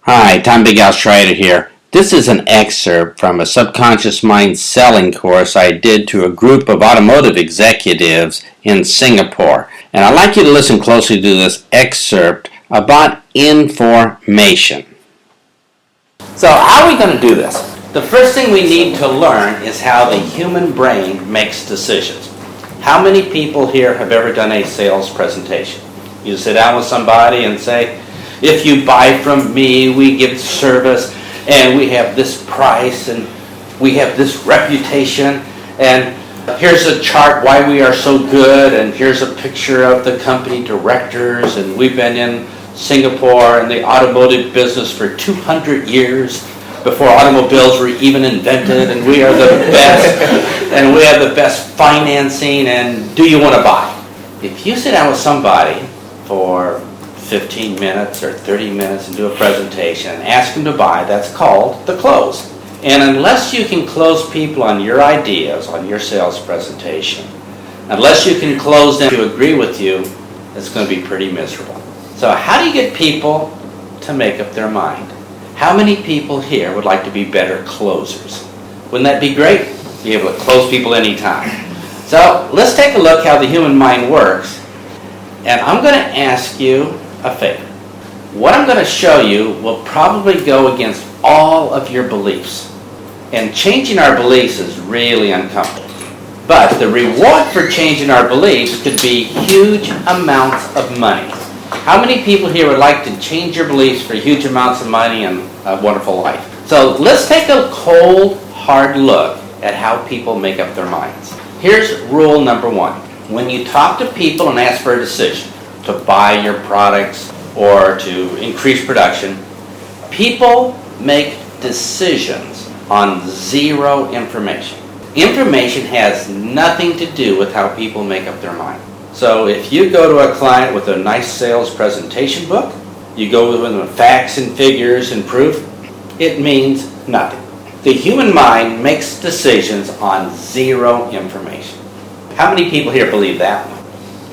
Hi, Tom Big Al Schreiter here. This is an excerpt from a subconscious mind selling course I did to a group of automotive executives in Singapore. And I'd like you to listen closely to this excerpt about information. So how are we going to do this? The first thing we need to learn is how the human brain makes decisions. How many people here have ever done a sales presentation? You sit down with somebody and say, if you buy from me, we give service, and we have this price, and we have this reputation, and here's a chart why we are so good, and here's a picture of the company directors, and we've been in Singapore in the automotive business for 200 years before automobiles were even invented, and we are the best, and we have the best financing, and do you want to buy? If you sit down with somebody for 15 minutes or 30 minutes and do a presentation and ask them to buy, that's called the close. And unless you can close people on your ideas, on your sales presentation, unless you can close them to agree with you, it's going to be pretty miserable. So how do you get people to make up their mind? How many people here would like to be better closers? Wouldn't that be great? Be able to close people anytime. So let's take a look how the human mind works. And I'm going to ask you a favor. What I'm going to show you will probably go against all of your beliefs. And changing our beliefs is really uncomfortable. But the reward for changing our beliefs could be huge amounts of money. How many people here would like to change your beliefs for huge amounts of money and a wonderful life? So let's take a cold, hard look at how people make up their minds. Here's rule number one. When you talk to people and ask for a decision, to buy your products or to increase production, people make decisions on zero information. Information has nothing to do with how people make up their mind. So if you go to a client with a nice sales presentation book, you go with them with facts and figures and proof, it means nothing. The human mind makes decisions on zero information. How many people here believe that one?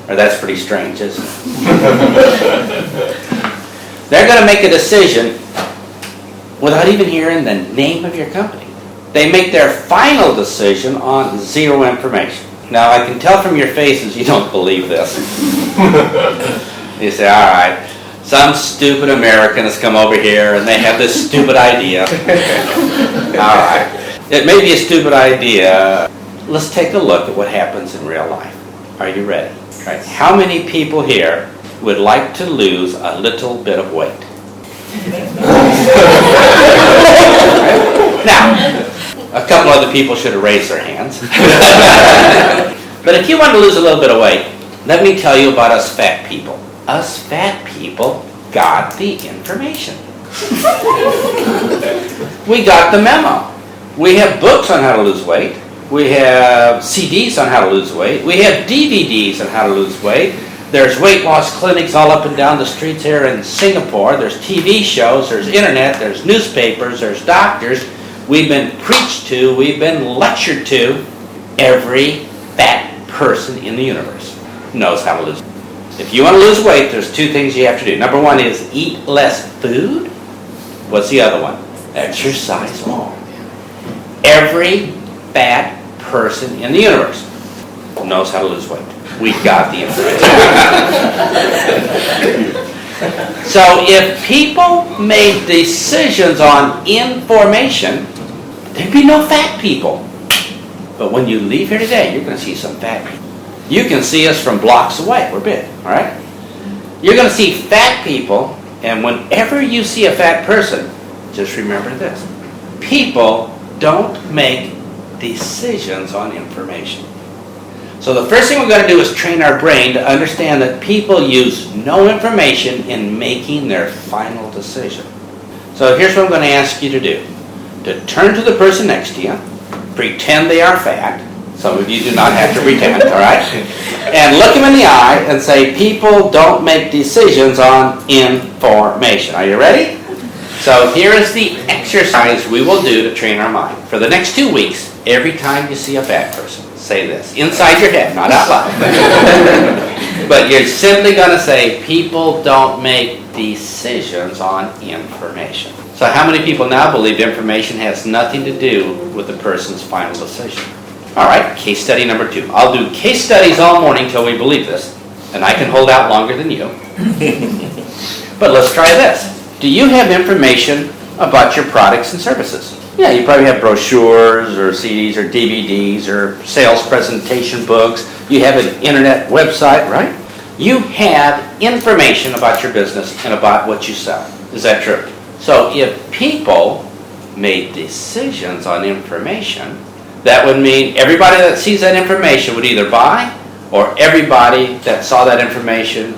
Or that's pretty strange, isn't it? They're going to make a decision without even hearing the name of your company. They make their final decision on zero information. Now, I can tell from your faces you don't believe this. You say, all right, some stupid American has come over here and they have this stupid idea. All right, it may be a stupid idea. Let's take a look at what happens in real life. Are you ready? Right. How many people here would like to lose a little bit of weight? Now, a couple other people should have raised their hands. But if you want to lose a little bit of weight, let me tell you about us fat people. Us fat people got the information. We got the memo. We have books on how to lose weight. We have CDs on how to lose weight. We have DVDs on how to lose weight. There's weight loss clinics all up and down the streets here in Singapore. There's TV shows, there's internet, there's newspapers, there's doctors. We've been preached to, we've been lectured to. Every fat person in the universe knows how to lose weight. If you want to lose weight, there's two things you have to do. Number one is eat less food. What's the other one? Exercise more. Every fat person in the universe knows how to lose weight. We got the information. So if people made decisions on information, there'd be no fat people. But when you leave here today, you're going to see some fat people. You can see us from blocks away. We're big, all right? You're going to see fat people, and whenever you see a fat person, just remember this. People don't make decisions on information. So the first thing we're going to do is train our brain to understand that people use no information in making their final decision. So here's what I'm going to ask you to do. To turn to the person next to you, pretend they are fat. Some of you do not have to pretend, all right? And look them in the eye and say, people don't make decisions on information. Are you ready? So here is the exercise we will do to train our mind. For the next 2 weeks, every time you see a fat person, say this. Inside your head, not out loud. But you're simply going to say, people don't make decisions on information. So how many people now believe information has nothing to do with the person's final decision? All right, case study number 2. I'll do case studies all morning till we believe this, and I can hold out longer than you. But let's try this. Do you have information about your products and services? Yeah, you probably have brochures or CDs or DVDs or sales presentation books. You have an internet website, right? You have information about your business and about what you sell. Is that true? So if people made decisions on information, that would mean everybody that sees that information would either buy, or everybody that saw that information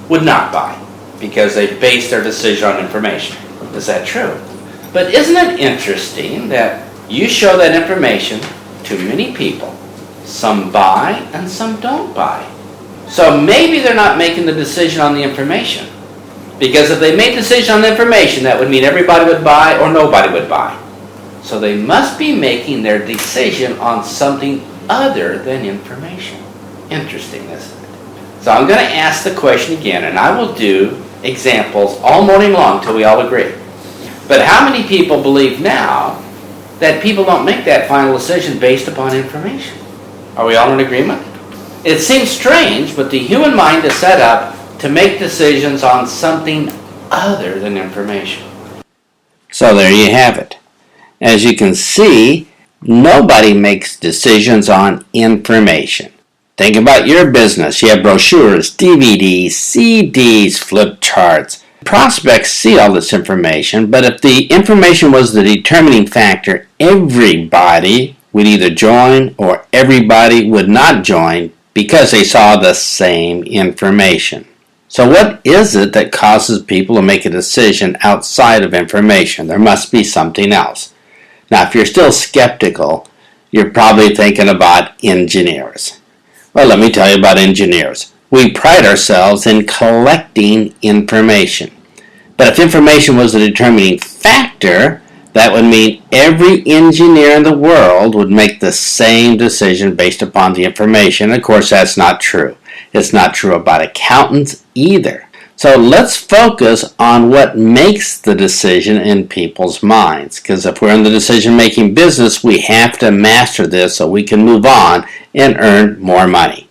would not buy, because they based their decision on information. Is that true? But isn't it interesting that you show that information to many people? Some buy and some don't buy. So maybe they're not making the decision on the information. Because if they made the decision on the information, that would mean everybody would buy or nobody would buy. So they must be making their decision on something other than information. Interesting, isn't it? So I'm going to ask the question again, and I will do examples all morning long till we all agree. But how many people believe now that people don't make that final decision based upon information? Are we all in agreement? It seems strange, but the human mind is set up to make decisions on something other than information. So there you have it. As you can see, nobody makes decisions on information. Think about your business. You have brochures, DVDs, CDs, flip charts. Prospects see all this information, but if the information was the determining factor, everybody would either join or everybody would not join because they saw the same information. So what is it that causes people to make a decision outside of information? There must be something else. Now, if you're still skeptical, you're probably thinking about engineers. Well, let me tell you about engineers. We pride ourselves in collecting information. But if information was the determining factor, that would mean every engineer in the world would make the same decision based upon the information. Of course, that's not true. It's not true about accountants either. So let's focus on what makes the decision in people's minds. Because if we're in the decision-making business, we have to master this so we can move on and earn more money.